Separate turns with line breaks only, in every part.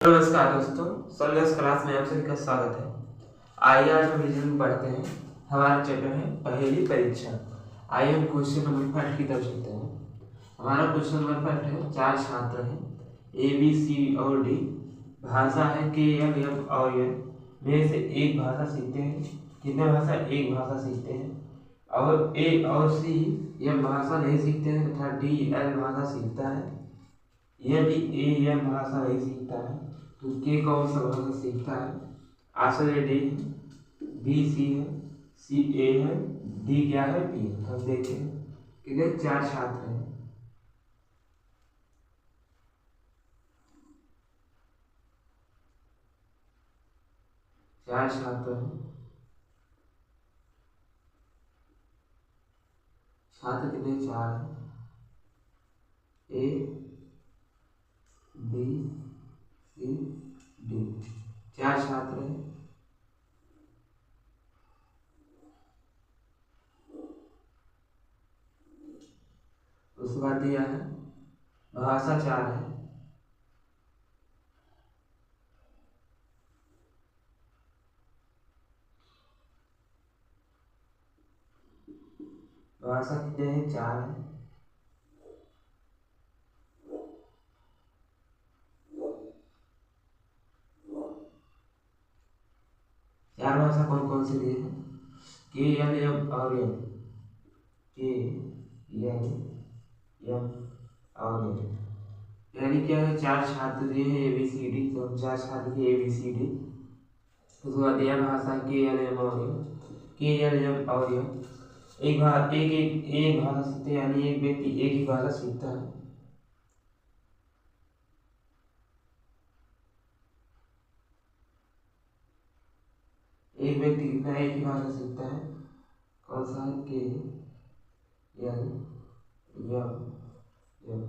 नमस्कार दोस्तों, solution class में आप सभी का स्वागत है। आइए आज हम रीजनिंग पढ़ते हैं। हमारा चैप्टर है पहेली परीक्षा। आइए हम क्वेश्चन नंबर 5 की तरफ चलते हैं। हमारा क्वेश्चन नंबर 5 है, 4 छात्र हैं, ए बी सी और डी। भाषा है के एल एम और एन में से एक भाषा सीखते हैं। कितने भाषा? एक भाषा सीखते हैं। और ए और सी यह भाषा नहीं सीखते हैं तथा डी एल भाषा सीखता है। यदि ए यह भाषा नहीं सीखता है तो के कौन सा भाषा सीखता है? आंसर ए डी है, बी सी है, सी ए है, डी क्या है? बी है। हम देखें कितने 4 छात्र हैं। चार छात्र हैं। छात्र कितने? 4 हैं। ए बी सी डी, 4 छात्र हैं। उसके बाद दिया है भाषा 4 है। भाषा कितने हैं? 4 है। चार भाषा कौन कौन से दिए हैं? के एल एम और एन, के एल एम और एन, यानी क्या है? 4 छात्र दिए हैं ए बी सी डी, तो 4 छात्र के ए बी सी डी। उसके बाद दिया भाषा के एल एम और एन, के एल एम और एन। एक भाषा सीखते हैं, यानी एक व्यक्ति एक ही भाषा सीखता है। एक व्यक्ति कितना एक ही भाषा सीखता है? कौन सा है? के एल एम एन।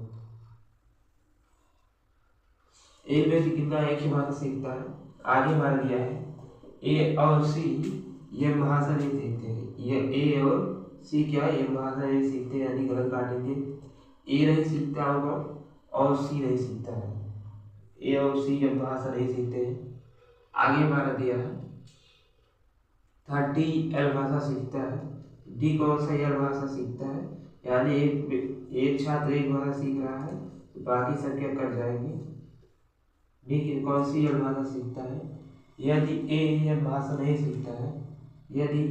एक व्यक्ति कितना एक ही भाषा सीखता है। आगे हमारा दिया है ए और सी ये भाषा नहीं सीखते हैं। ये ए और सी क्या है? ये भाषा नहीं सीखते, यानी गलत काटेंगे। ए नहीं सीखता होगा और सी नहीं सीखता है। ए और सी ये भाषा नहीं सीखते हैं। आगे हमारा दिया है 30 एल भाषा सीखता है। डी कौन सा एल भाषा सीखता है? यानी एक छात्र एक भाषा सीख रहा है तो बाकी संख्या कट जाएंगी। डी की कौन सी एल भाषा सीखता है? यदि ए यह भाषा नहीं सीखता है, यदि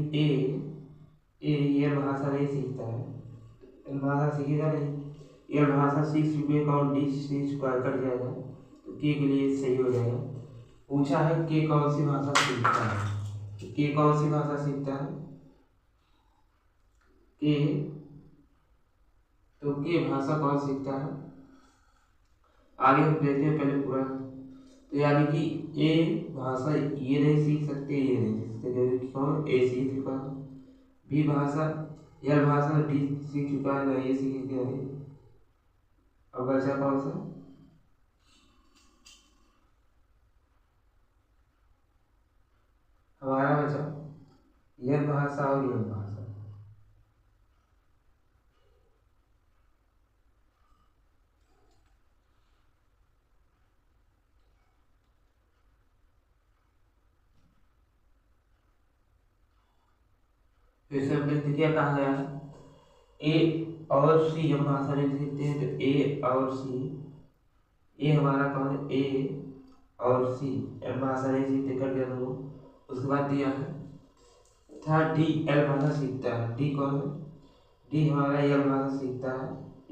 ए यह भाषा नहीं सीखता है, एल भाषा सीखेगा नहीं। एल भाषा सीख चुके और डी सीख चुका कट जाएगा, तो के लिए सही हो जाएगा। पूछा है के कौन सी भाषा सीखता है? के कौन सी भाषा सीखता है? के, तो के भाषा कौन सीखता है? आगे हम देखते हैं पहले पूरा। तो यानी कि ए भाषा ये नहीं सीख सकते, ये नहीं सीख सकते, क्योंकि कौन? ए सीख चुका है। बी भाषा यह भाषा डी सीख चुका है, ना ये सीखेगा नहीं। अब बचा कौन सा? हमारा बचा यह भाषा और यह भाषा। फिर हमने क्या कहा गया है? ए और सी हम भाषा नहीं सीखते हैं, तो ए और सी, ए हमारा कौन है? ए और सी एम भाषा नहीं सीखते, कर दिया दोनों। उसके बाद दिया है था डी एल भाषा सीखता है। डी कौन है? डी हमारा एल भाषा सीखता है।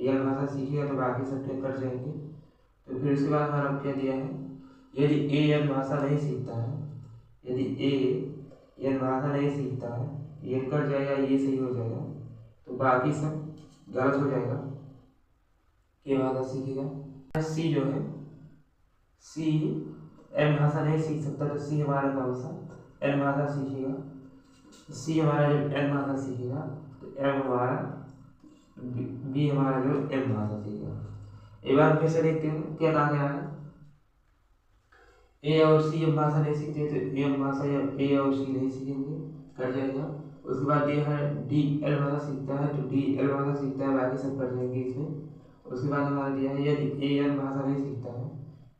एल भाषा सीखेगा तो बाकी सब कट जाएंगे। तो फिर उसके बाद हमारा क्या दिया है? यदि ए एल भाषा नहीं सीखता है, यदि ए एल भाषा नहीं सीखता है, ये कट जाएगा, ये सही हो जाएगा, तो बाकी सब गलत हो जाएगा। के भाषा सीखेगा। सी जो है, सी एम भाषा नहीं सीख सकता, तो सी हमारा कौन सा? एम भाषा सीखेगा। सी हमारा जब एम भाषा सीखेगा तो एम हमारा, बी हमारा जो एम भाषा सीखेगा। एक बार फिर से देखते हैं क्या कहा गया है। ए और सी एम भाषा नहीं सीखते तो एम भाषा या ए और सी नहीं सीखेंगे, कट जाएगा। उसके बाद ये है डी एल भाषा सीखता है, तो डी एल भाषा सीखता है, बाकी सब कट जाएंगे इसमें। उसके बाद हमारा दिया है यदि ए एल भाषा नहीं सीखता है,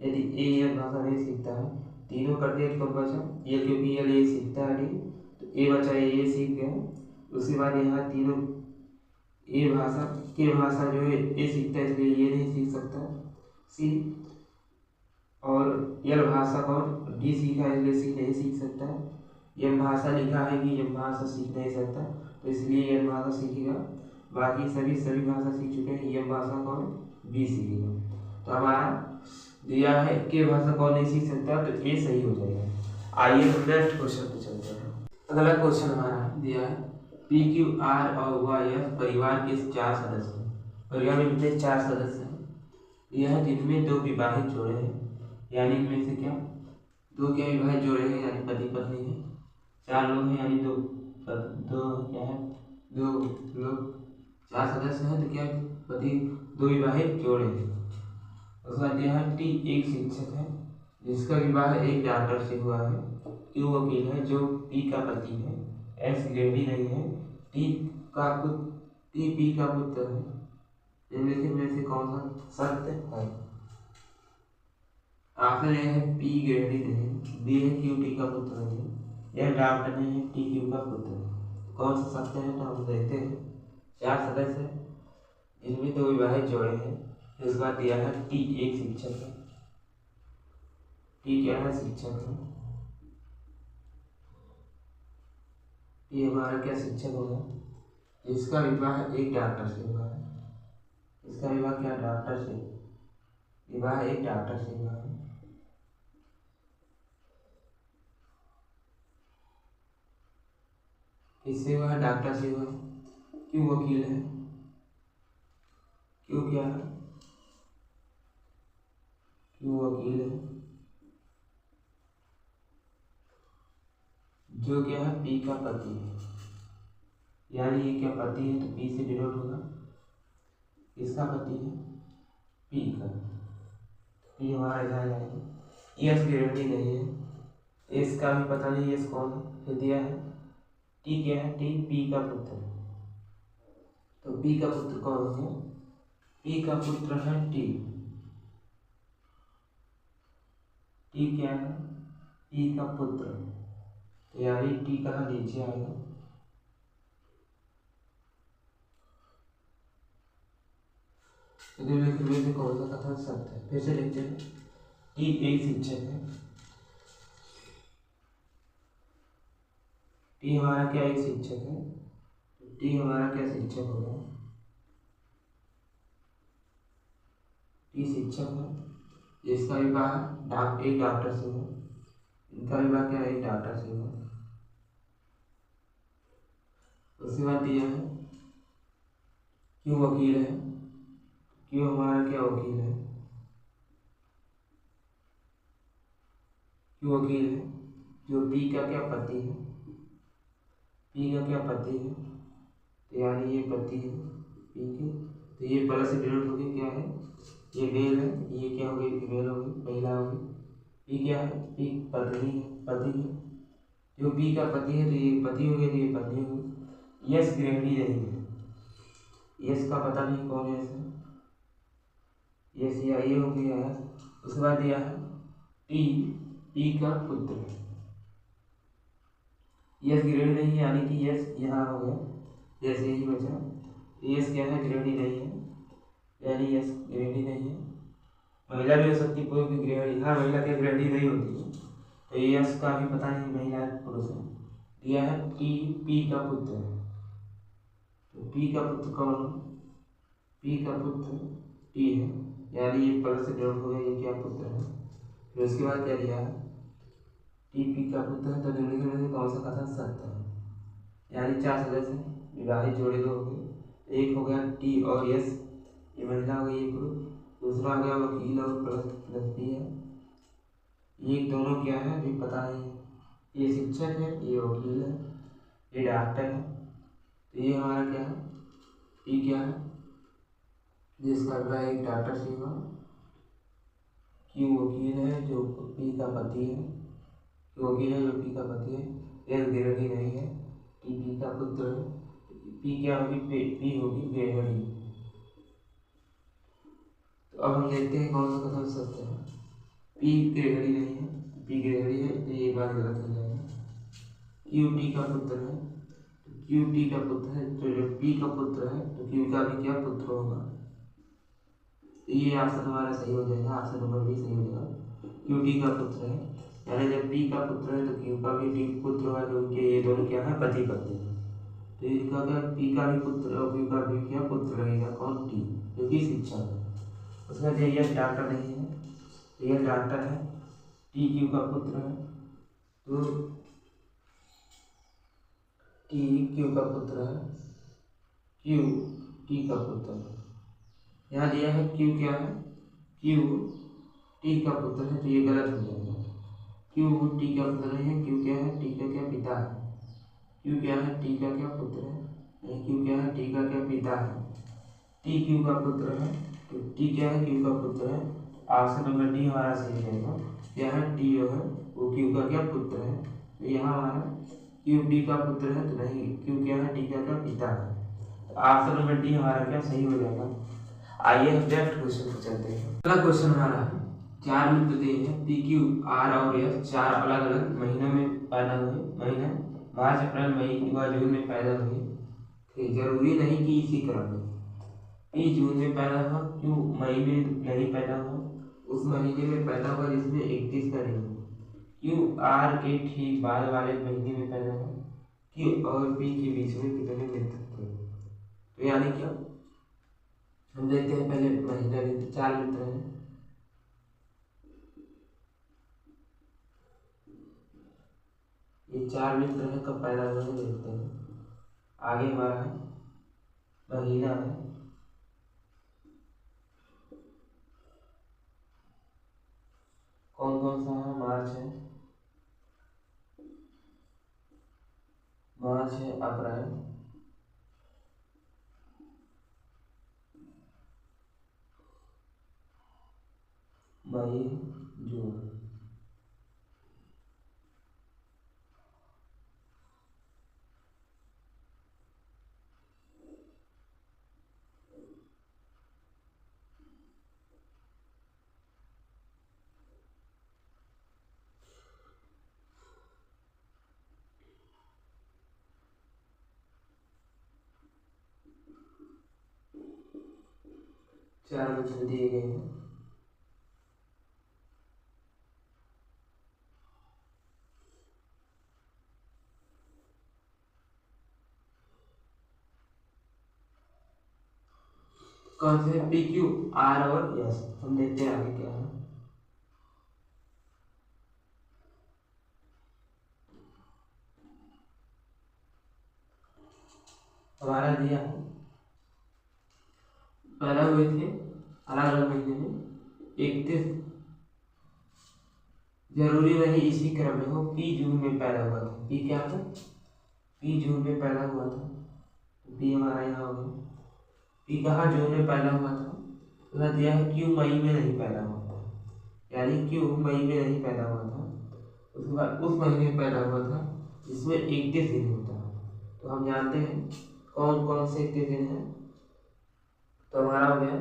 यदि ए एल भाषा नहीं सीखता है, तीनों कर दिया तो कब बचा एल, क्योंकि एल ए सीखता है नहीं, तो ए बचा, ए सीख गया। उसके बाद यहाँ तीनों ए भाषा के भाषा जो है ए सीखता है, इसलिए ये नहीं सीख सकता सी, और एल भाषा कौन डी सीखा है, इसलिए सी नहीं सीख सकता। एल भाषा लिखा है कि एल भाषा सीख नहीं सकता, तो इसलिए एल भाषा सीखेगा। बाकी सभी भाषा सीख चुके हैं, एल भाषा कौन बी सीखेगा। तो हमारा दिया है के भाषा कौन नहीं सीख सकता, तो ए सही हो जाएगा। आइए हम नेक्स्ट क्वेश्चन पे चलते हैं। अगला क्वेश्चन हमारा दिया है पी क्यू आर और वाई एफ परिवार के 4 सदस्य हैं। परिवार में कितने 4 सदस्य हैं। यह जिनमें 2 विवाहित जोड़े हैं, यानी इनमें से क्या 2 क्या विवाहित जोड़े हैं, यानी पति पत्नी है। 4 लोग हैं, यानी 2 क्या है 2 लोग 4 सदस्य हैं, तो क्या पति 2 विवाहित जोड़े हैं। उसके बाद यह टी एक शिक्षक है जिसका विवाह एक डॉक्टर से हुआ है। क्यू वकील है जो पी का पति है। एस गृहिणी नहीं है। टी पी का पुत्र है। निम्नलिखित में से कौन सा सत्य है। आखिर यह है पी गृहिणी नहीं, बी है क्यू टी का पुत्र नहीं, यह डॉक्टर नहीं है, टी क्यू का पुत्र है। कौन सा सत्य है, तो हम देखते हैं। 4 सदस्य हैं, इनमें 2 विवाहित जोड़े हैं। इस बार दिया है टी एक शिक्षक है। टी क्या है, शिक्षक है। टी हमारा क्या शिक्षक होगा, इसका विवाह एक डॉक्टर से हुआ है। इसका विवाह क्या डॉक्टर से, विवाह एक डॉक्टर से हुआ है। किससे हुआ है, डॉक्टर से हुआ है। क्यों वकील है, क्यों क्या है, क्यों वकील है जो क्या है पी का पति है, यानी ये क्या पति है, तो पी से डिनोट होगा। किसका पति है, पी का। पी हमारा इधर आएगा। एस गारंटी नहीं है, एस का भी पता नहीं एस कौन है, फिर दिया है टी क्या है, टी पी का पुत्र है। तो पी का पुत्र कौन हो गया, पी का पुत्र है टी। टी क्या है, पी का पुत्र, तो यानी टी कहाँ नीचे आएगा। तो निम्नलिखित में कौन सा कथन सत्य है, फिर से लिखते हैं। टी एक शिक्षक है। टी हमारा क्या एक शिक्षक है, टी हमारा क्या शिक्षक होगा, टी शिक्षक है। इसका विवाह एक डॉक्टर से है। इनका विवाह क्या एक डॉक्टर से है। उसके बाद दिया है क्यों वकील है। क्यों हमारा क्या वकील है, क्यों वकील है जो पी का क्या पति है। पी का क्या पति है, तो यानी ये पति है पी के, तो ये प्लस से डिनोट हो गया क्या है, ये मेल है, ये क्या हो गई फीमेल हो गई, महिला हो गई। पी क्या है, पी पत्नी है, पति है। जो पी का पति है तो ये पति हो गया, तो ये पत्नी हो गई। यस गृहिणी नहीं है, यस का पता नहीं कौन है, यस या ये हो गया है। उसके बाद दिया है टी पी का पुत्र है। यस गृहिणी नहीं है, यानी कि यस यहाँ हो गया, यस यही बचा। यस क्या है, गृहिणी नहीं है, यानी यस गृहिणी नहीं है। महिला भी हो सकती है, कोई भी गृहिणी, हाँ महिला क्या गृहिणी नहीं होती है, तो यस का भी पता नहीं महिला पुरुष है। दिया है टी पी का पुत्र है। तो पी का पुत्र कौन है, पी का पुत्र टी है, यानी ये प्लस से डिनोट हो गया, ये क्या पुत्र है। फिर उसके बाद क्या दिया है, टी पी का पुत्र है, तो निम्नलिखित में से कौन सा कथन सत्य है। यानी 4 सदस्य विवाहित जोड़े 2 हो गए, एक हो गया टी और यस, ये महिला हो गई, ये पुरुष। दूसरा हो गया वकील और प्लस पी है, ये दोनों क्या है भी पता नहीं है। ये शिक्षक है, ये वकील है, ये डॉक्टर है। तो ये हमारा क्या है, पी क्या है जिसका विवाह एक डॉक्टर से हुआ। क्यों वकील है जो पी का पति है, क्यों वकील है जो पी का पति है। एक गृहिणी नहीं है, टी पी का पुत्र है। पी क्या होगी, पी होगी गृहिणी। तो अब हम देखते हैं कौन सा कथन सत्य है। पी ग्रेगरी नहीं है, पी ग्रेगरी है तो ये बात गलत हो जाएगा। क्यू टी का पुत्र है, क्यू टी का पुत्र है, तो जब पी का पुत्र है तो क्यू का भी क्या पुत्र होगा। ये ऑप्शन हमारा सही हो जाएगा, ऑप्शन नंबर भी सही हो जाएगा। क्यू टी का पुत्र है, यानी जब पी का पुत्र है तो क्यू का भी टी पुत्र होगा, क्योंकि ये दोनों क्या है, पति पत्नी है। तो इनका क्या, पी का भी पुत्र और क्यू का भी क्या पुत्र लगेगा, कौन, टी, क्योंकि शिक्षक है। उसमें रियल डॉक्टर नहीं है, रियल डॉक्टर है, टी क्यू का पुत्र है, तो टी क्यू का पुत्र है, क्यू टी का पुत्र है। यहाँ दिया है क्यू क्या है, क्यू टी का पुत्र है, तो ये गलत हो जाएगा। क्यू टी का पुत्र नहीं है, क्यू क्या है, टी का क्या पिता है। क्यू क्या है, टी का क्या पुत्र है, क्यू क्या है, टी का क्या पिता है। टी क्यू का पुत्र है, तो टी क्या है, क्यू का पुत्र है। ऑप्शन नंबर डी हमारा सही रहेगा। क्या है, टी जो है वो क्यू का क्या पुत्र है, तो यहाँ हमारा क्यू टी का पुत्र है, तो नहीं, क्यू क्या है, टी का क्या पिता है। ऑप्शन नंबर डी हमारा क्या सही हो जाएगा। आइए हम नेक्स्ट क्वेश्चन पर चलते हैं। अगला क्वेश्चन हमारा है, चार मित्र दिए हैं पी क्यू आर और एस, चार अलग अलग महीनों में पैदा हुए, महीने मार्च अप्रैल मई व जून में पैदा हुए थे। जरूरी नहीं कि इसी क्रम में, पी जून में पैदा हुआ, क्यू मई में नहीं पैदा हुआ, उस महीने में पैदा हुआ जिसमें 31 का दिन, क्यू आर के ठीक बाद वाले महीने में पैदा हुआ, क्यू और पी के बीच में कितने मित्र थे। तो यानी क्या, हम देखते हैं पहले महीना में चार मित्र हैं, ये चार मित्र हैं, कब पैदा हुए हैं देखते हैं। आगे हमारा है महीना है, कौन कौन सा है, मार्च है, मार्च है, अप्रैल, मई, जून। चार मित्र दिए गए हैं, कौन से, पी क्यू आर और एस। हम देखते हैं आगे क्या है। हमारा दिया है पैदा हुए थे अलग अलग महीने में 31, जरूरी नहीं इसी क्रम में हो, पी जून में पैदा हुआ था, पी क्या था, पी जून में पैदा हुआ था, तो पी हमारा यहाँ हो गया। पी कहाँ जून में पैदा हुआ था, तो दिया है क्यू मई में नहीं पैदा हुआ था, यानी क्यू मई में नहीं पैदा हुआ था, उसके बाद उस महीने में पैदा हुआ था जिसमें 31 दिन होता है। तो हम जानते हैं कौन कौन से 31 दिन हैं, तो हमारा हो गया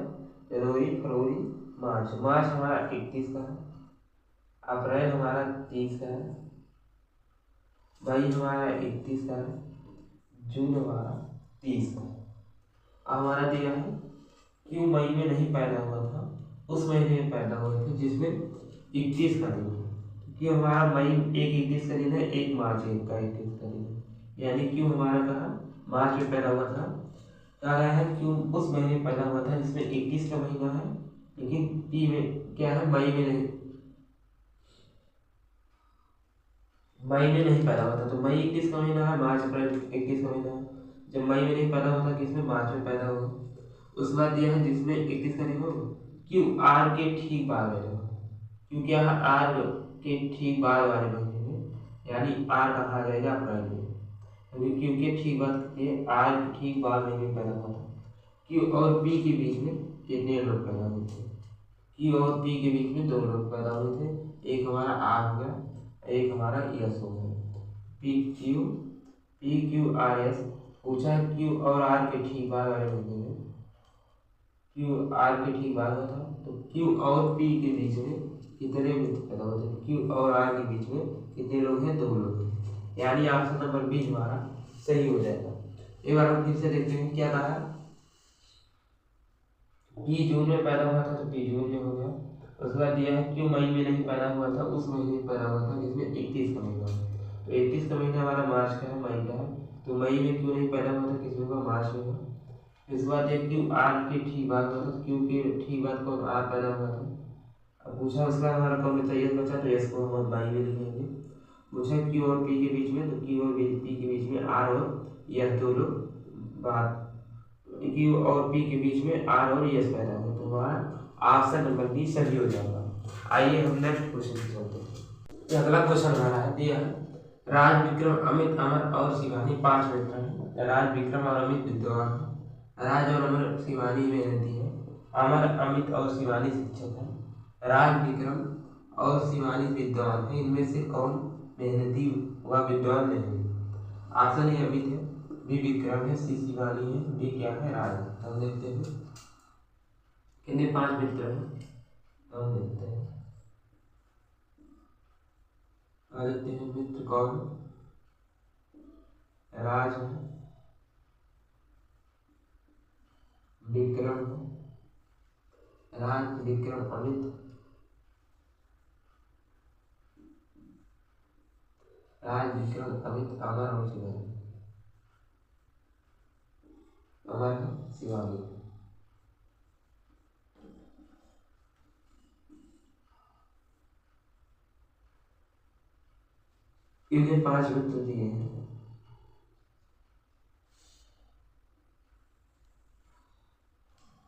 जनवरी, फरवरी, मार्च। मार्च हमारा 31 का है, अप्रैल हमारा 30 का है, मई हमारा 31 का है, जून हमारा 30 का है। अब हमारा दिया है क्यों मई में नहीं पैदा हुआ था, उस महीने में पैदा हुए थे जिसमें 31 का दिन है, क्यों हमारा मई एक 31 का दिन है, एक मार्च एक का 31 का दिन है, यानी क्यों हमारा कहा मार्च में पैदा हुआ था। कहा गया है क्यों उस महीने में पैदा हुआ था जिसमें 21 का महीना है, लेकिन पी में क्या है, मई में नहीं, मई में नहीं पैदा हुआ था। तो मई 21 का महीना है, मार्च अप्रैल 21 का महीना है, जब मई में नहीं पैदा हुआ था किसमें, मार्च में पैदा हुआ। उसके बाद दिया है जिसमें 21 का दिन हो, क्यों आर के ठीक बाद में होगा, क्योंकि यहाँ आर के ठीक बाद वाले महीने में, यानी आर कहा जाएगा अप्रैल में, क्योंकि ठीक बाद ये आर के ठीक बाद महीने में पैदा हुआ था। क्यू और पी के बीच में कितने लोग पैदा हुए थे, क्यू और पी के बीच में 2 लोग पैदा हुए थे, एक हमारा आर हो गया, एक हमारा एस हो गया। पी क्यू आर एस पूछा है, क्यू और आर के ठीक बाद वाले महीने में, क्यू आर के ठीक बाद हुआ था, तो क्यू और पी के बीच में कितने मित्र पैदा होते हैं, क्यू और आर के बीच में कितने लोग हैं, 2 लोग हैं, यानी ऑप्शन नंबर बी हमारा सही हो जाएगा। एक बार हम फिर से देखते हैं क्या कहा है, पी जून में पैदा हुआ था तो पी जून में हो गया। उसके बाद दिया है क्यों मई में नहीं पैदा हुआ था, उस महीने में पैदा हुआ था जिसमें 31 का महीना, तो 31 का महीना हमारा मार्च का है, मई का है, तो मई में क्यों नहीं पैदा हुआ था, किसमें हुआ, मार्च में हुआ। इसके बाद ये क्यों आर के ठीक बाद हुआ था, क्यों के ठीक बाद कौन, आर पैदा हुआ था। अब पूछा उसका हमारा कौन सा यस बचा, तो यस को हम मई में लिखेंगे। पूछा क्यू और पी के बीच में, तो क्यू और पी के बीच में आर और यस 2 लोग बाद, क्यू और पी के बीच में आर और यस पैदा हुआ, तो हमारा ऑप्शन नंबर बी सही हो जाएगा। आइए हम नेक्स्ट क्वेश्चन पे चलते हैं। अगला क्वेश्चन हमारा है दिया है, राज विक्रम अमित अमर और शिवानी 5 मित्र हैं। राज विक्रम और अमित विद्वान हैं। राज और अमर शिवानी मेहनती है। अमर अमित और शिवानी शिक्षक है। राज विक्रम और शिवानी विद्वान है, इनमें से कौन मेहनती व विद्वान नहीं। ऑप्शन ए अमित है, बी विक्रम है, सी शिवानी है, डी क्या है, राज। हम देखते हैं कितने 5 मित्र हैं, हम देखते हैं मित्र कौन, राज है, विक्रम है, राज विक्रम अमित, राज विक्रम अमित अमर और शिवानी, अमर है, शिवानी। इन्हें 5 मित्र दिए हैं।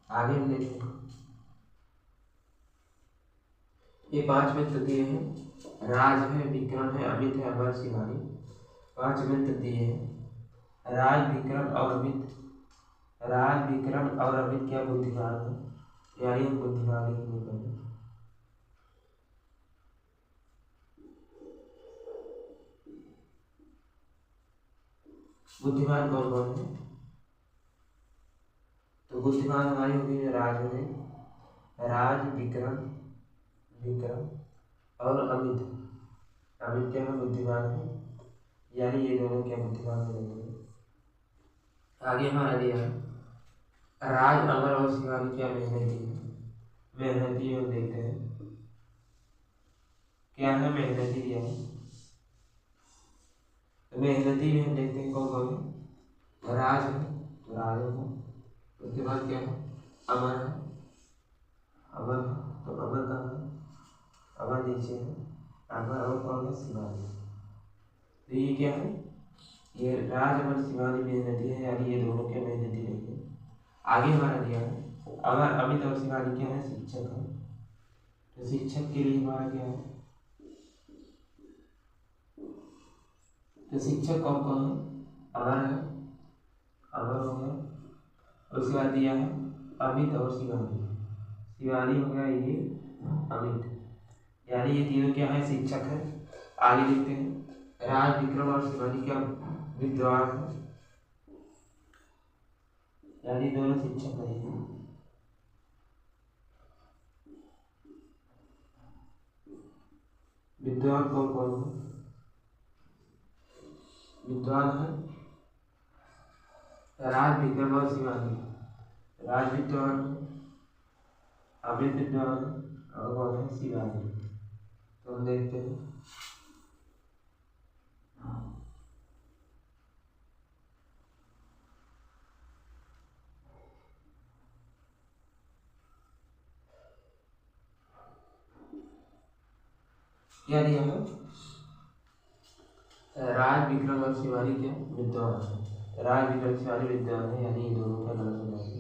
आगे हम देखते हैं, ये 5 मित्र दिए हैं, राज है, विक्रम है, अमित है, अमर, शिवानी। 5 मित्र दिए हैं, राज विक्रम और अमित, राज विक्रम और अमित क्या बुद्धिमान है, यानी हम बुद्धिमान लिखने पड़ेंगे। बुद्धिमान कौन कौन है, तो बुद्धिमान हमारी होगी राज में, राज विक्रम और अमित, अमित क्या है, बुद्धिमान है, यानी ये दोनों क्या बुद्धिमान बनेंगे। आगे हमारा दिया है, राज अमर और शिवानी क्या मेहनती है, मेहनती हम देखते हैं क्या है, मेहनती दिया है, तो मेहनती में हम देखते हैं कौन कौन है, राज है, तो राज है, उसके बाद क्या है, अमर है, अमर तो अमर का है, अमर नीचे है, अमर और कौन है, शिवानी। तो ये क्या है, ये राज अमर शिवानी मेहनती है, यानी ये दोनों क्या मेहनती नहीं है। आगे हमारा दिया है, अमर अमित और शिवानी क्या है, शिक्षक है, तो शिक्षक के लिए हमारा क्या है, तो शिक्षक कौन कौन है, अमर है, अमर हो गया। उसके बाद दिया है अमित और शिवानी, शिवानी हो गया ये अमित, यानी ये तीनों क्या है, शिक्षक है। आगे देखते हैं, राज विक्रम और शिवानी क्या विद्वान है, यानी दोनों शिक्षक नहीं है। विद्वान कौन कौन है, विद्वान है राज विक्रम और शिवानी, राज विद्वान है, अमित विद्वान है और कौन है, शिवानी। तो हम देखते हैं क्या दिया है, राज विक्रम और शिवानी क्या विद्वान है, राज विक्रम शिवानी विद्वान है, यानी ये दोनों का गलत हो जाएगा।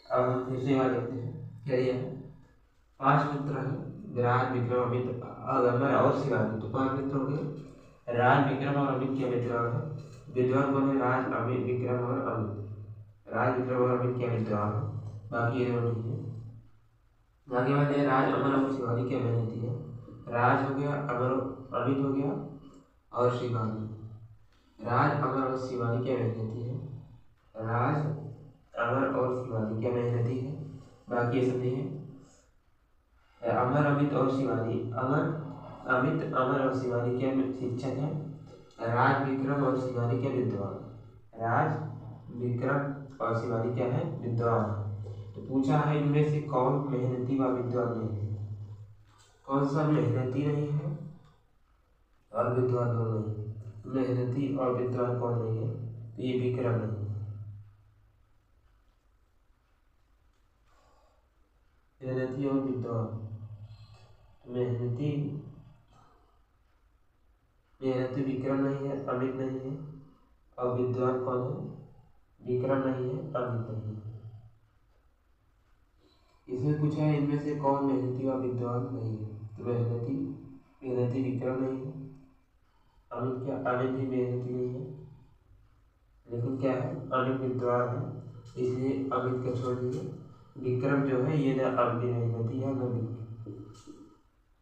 अब हम दूसरी बात देखते हैं क्या दिया है, 5 मित्र हैं, राज विक्रम अमित अमर और शिवानी, तो 5 मित्र हो गए, राज विक्रम और अमित क्या विद्वान है, विद्वान कौन है, राज अमित विक्रम और अमित, राज विक्रम और अमित क्या विद्वान है, बाकी ये दोनों ठीक है। आगे बात है, राज अमर और शिवानी क्या मेहनती है, राज हो गया, अमर अमित हो गया और शिवानी, राज अमर और शिवानी क्या मेहनती है, राज अमर और शिवानी क्या मेहनती है, बाकी ये सब नहीं है। अमर, अमित और शिवानी। अमर, अमित, अमर और शिवानी क्या शिक्षक है? राज, विक्रम और शिवानी क्या विद्वान? राज, विक्रम और शिवानी क्या है? विद्वान। तो पूछा है इनमें से कौन मेहनती व विद्वान नहीं है? कौन सा मेहनती नहीं है और विद्वान दोनों नहीं है? मेहनती और विद्वान कौन नहीं है? तो ये विक्रम नहीं है। मेहनती और विद्वान, मेहनती विक्रम नहीं है, अमित नहीं है, और विद्वान कौन है? विक्रम नहीं है, अमित नहीं है। इसमें पूछा है इनमें से कौन मेहनती व विद्वान नहीं है? तो मेहनती विक्रम नहीं है। अमित क्या? अमित भी मेहनती नहीं है, लेकिन क्या है? अमित विद्वान है, इसलिए अमित को छोड़ दिए। विक्रम जो है ये न अमित मेहनती है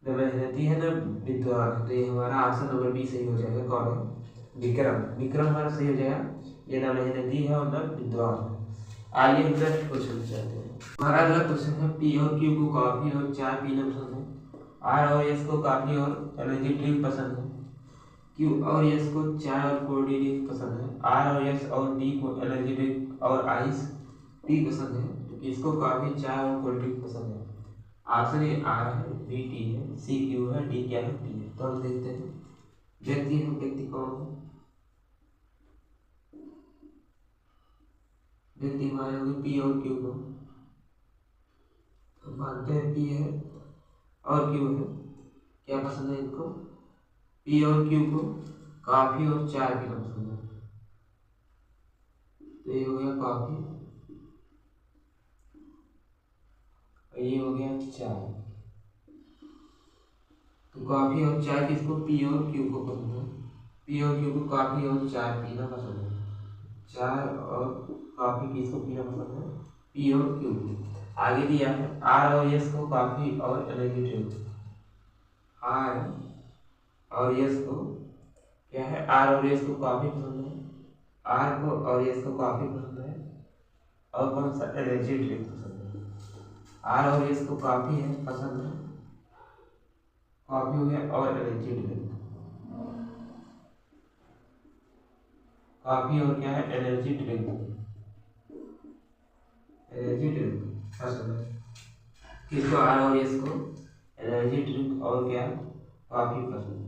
न मेहनती है न विद्वान, तो ये हमारा ऑप्शन नंबर बी सही हो जाएगा। कौन है? विक्रम। विक्रम हमारा सही हो जाएगा, ये न मेहनती है और न विद्वान। आइए हम नेक्स्ट क्वेश्चन चाहते हैं। हमारा अगला क्वेश्चन है, पी और क्यू को कॉफी और चाय पीना पसंद है, आर और एस को कॉफी और एनर्जी ड्रिंक पसंद है, क्यू और एस को चाय और कोल्ड ड्रिंक पसंद है, आर और एस और डी को एनर्जी ड्रिंक और आइस टी पसंद है, तो किसको कॉफी, चाय और कोल्ड ड्रिंक पसंद है? ऑप्शन ए आर है, बी टी है, सी क्यू है, डी क्या है? टी है। तो हम देखते हैं व्यक्ति कौन है। व्यक्ति हमारे होंगे पी और क्यू को, तो मानते हैं पी है और क्यू है। क्या पसंद है इनको? पी और क्यू को कॉफी और चाय पीना पसंद है, तो ये हो गया कॉफी और ये हो गया चाय। तो कॉफी और चाय किसको? पी और क्यू को पसंद है। पी और क्यू को कॉफी और चाय पीना पसंद है। चाय और कॉफी किसको पीना पसंद है? पी और क्यू को। आगे दिया है आर और एस को कॉफी और एनर्जी ड्रिंक। आर और एस को क्या है? आर और एस को कॉफी पसंद है, आर को और एस को कॉफी पसंद है, और कौन सा? एनर्जी ड्रिंक पसंद है। आर और एस को कॉफी है पसंद है, कॉफी हो गया, और एनर्जी ड्रिंक, कॉफी और क्या है? एनर्जी ड्रिंक, एनर्जी ड्रिंक पसंद है। किसको? आर और एस को एनर्जी ड्रिंक और क्या? कॉफी पसंद है।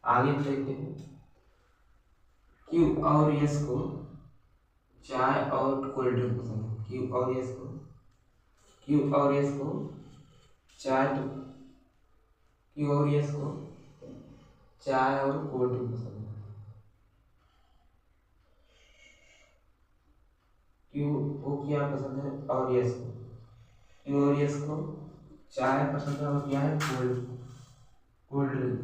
आगे हम देखते हैं, क्यू और एस को चाय और कोल्ड ड्रिंक पसंद है। क्यू और एस को चाय, तो क्यू और एस को चाय और कोल्ड ड्रिंक पसंद है। क्यू को क्या पसंद है? और एस को, क्यू और एस को चाय पसंद है और क्या है? Cold drink.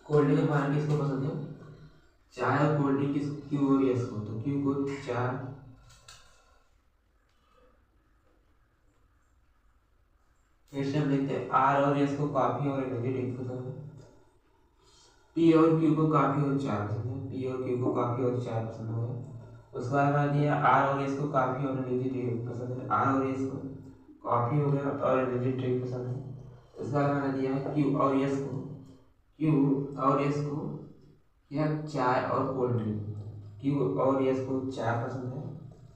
कोल्ड ड्रिंक हमारा किसको पसंद है? चाय और कोल्ड ड्रिंक किस? क्यू और एस को, तो क्यू को चाय, फिर से हम देखते हैं आर और एस को कॉफी और एनर्जी ड्रिंक पसंद है, पी और क्यू को कॉफी और चाय पसंद है, पी और क्यू को कॉफी और चाय पसंद है। उसके बाद हमारा दिया आर और एस को कॉफी और एनर्जी ड्रिंक पसंद है, आर और एस को कॉफी हो गया और एनर्जी ड्रिंक पसंद है। उसके बाद हमारा दिया क्यू और एस को क्या? चाय और कोल्ड ड्रिंक, क्यू और एस को चाय पसंद है।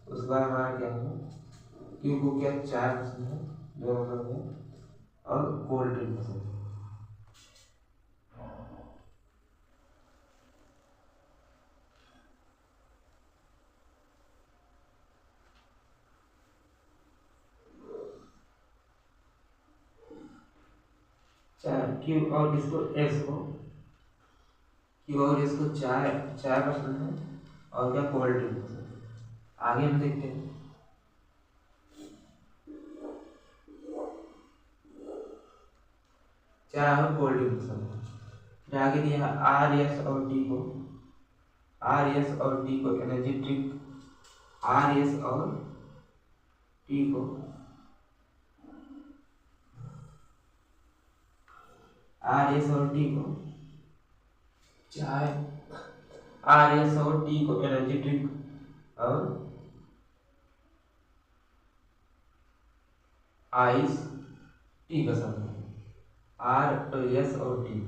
उसके बाद हमारा क्या है? क्यू को क्या? चाय पसंद है, दोनों पसंद है, और कोल्ड ड्रिंक पसंद है। क्यू और इसको एस को, क्यू और एस को चाय पसंद है और क्या? कोल्ड ड्रिंक पसंद है। आगे हम देखते हैं, चाय और कोल्ड ड्रिंक पसंद है। फिर आगे दिया आर एस और डी को, एनर्जी ड्रिंक, आर एस और टी को आर एस और टी को चाय, आर एस और टी को एनर्जी ड्रिंक और आइस टी पसंद है। आर एस और टी,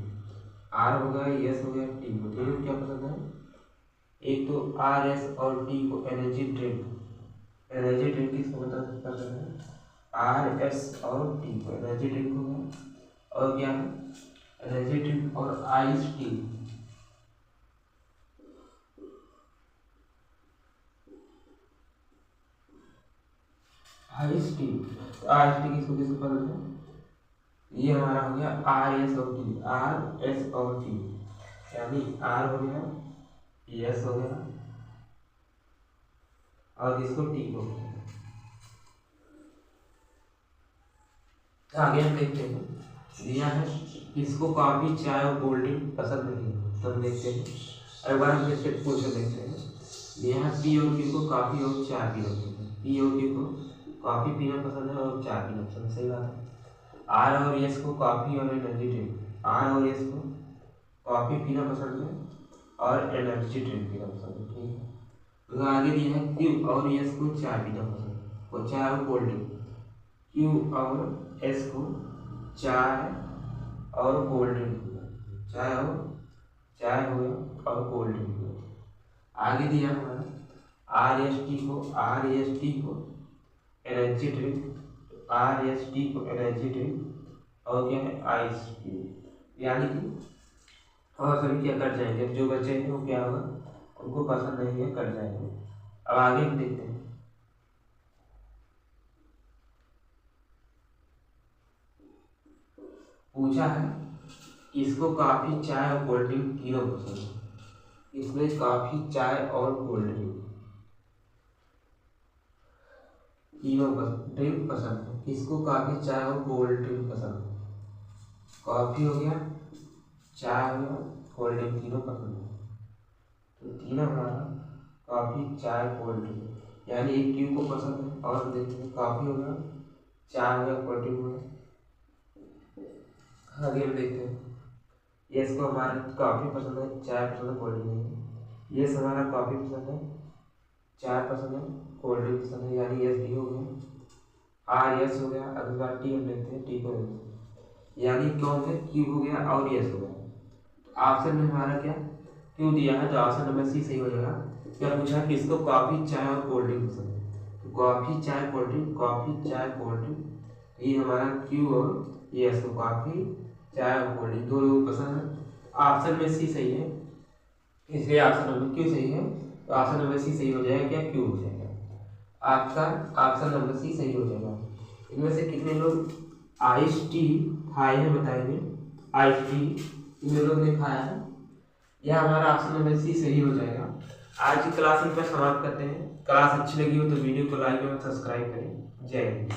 आर हो गया, एस हो गया, टी हो गया, क्या पसंद है? एक तो आर एस और टी को एनर्जी ड्रिंक, एनर्जी ड्रिंक किसको पसंद है? आर एस और टी को एनर्जी ड्रिंक हो गया। और क्या है? एनर्जी ड्रिंक और ice tea, ice tea, ice tea किसको किसको पसंद है? ये हमारा हो गया आर एस और टी, आर एस और टी, यानी आर हो गया, एस हो गया और इसको टी को। आगे हम देखते हैं, दिया है किसको कॉफी चाय और कोल्ड ड्रिंक पसंद नहीं है, तो हम देखते हैं एक बार हम इससे क्वेश्चन देखते हैं। दिया है पी और क्यू को कॉफी और चाय पीना पसंद है, पी और क्यू को कॉफी पीना पसंद है और चाय पीना पसंद है, सही बात है। आर और एस को कॉफी और एनर्जी ड्रिंक, आर और एस को कॉफी पीना पसंद है और एनर्जी ड्रिंक पीना पसंद है, ठीक है। तो आगे दिया है क्यू और एस को चाय पीना पसंद है, वो चाय और कोल्ड ड्रिंक, क्यू और एस को चाय और कोल्ड ड्रिंक, चाय हो गया और कोल्ड ड्रिंक हो गया। आगे दिया हमारा आर एस टी को energy drink, R S T को एनर्जी ड्रिंक और क्या है? आइस टी, यानी कि और सभी क्या कर जाएंगे, जो बच्चे हैं वो क्या होगा, उनको पसंद नहीं है, कर जाएंगे। अब आगे हम देखते हैं, पूछा है किसको कॉफी चाय और कोल्ड ड्रिंक तीनों पसंद है, इसमें कॉफी चाय और कोल्ड ड्रिंक तीनों ड्रिंक पसंद है, किसको कॉफी चाय और कोल्ड ड्रिंक पसंद है? कॉफी हो गया, चाय हो गया, कोल्ड ड्रिंक तीनों पसंद है, तो तीनों हमारा कॉफी चाय कोल्ड ड्रिंक, यानी एक क्यू को पसंद है और देखते हैं कॉफी हो गया, चाय हो गया, कोल्ड ड्रिंक हो गया। आगे हम देखते हैं, ये इसको हमारा कॉफी पसंद है, चाय पसंद है, कोल्ड ड्रिंक नहीं है। ये हमारा कॉफी पसंद है, चाय पसंद है, कोल्ड ड्रिंक पसंद है, यानी एस डी हो गया, आर एस हो गया। अगली बार टी हम देखते हैं, टी को देखते हैं, यानी कौन है? क्यू हो गया और एस हो गया। तो ऑप्शन में हमारा क्या क्यू दिया है, तो ऑप्शन नंबर सी सही हो जाएगा। क्या पूछा? किसको कॉफी चाय और कोल्ड ड्रिंक पसंद है, तो कॉफी चाय कोल्ड ड्रिंक, कॉफी चाय कोल्ड ड्रिंक, ये हमारा क्यू और एस को कॉफी चाय और कोल्ड ड्रिंक दो लोग पसंद है। ऑप्शन में सी सही है, इसलिए ऑप्शन नंबर क्यू सही है, तो ऑप्शन नंबर सी सही हो जाएगा, क्या क्यू हो जाएगा आपका, ऑप्शन नंबर सी सही हो जाएगा। इनमें से कितने लोग आइस टी खाए हैं बताएंगे? आइस टी कितने लोग ने खाया है? यह हमारा ऑप्शन नंबर सी सही हो जाएगा। आज की क्लास इन पर समाप्त करते हैं। क्लास अच्छी लगी हो तो वीडियो को लाइक और सब्सक्राइब करें। जय हिंद।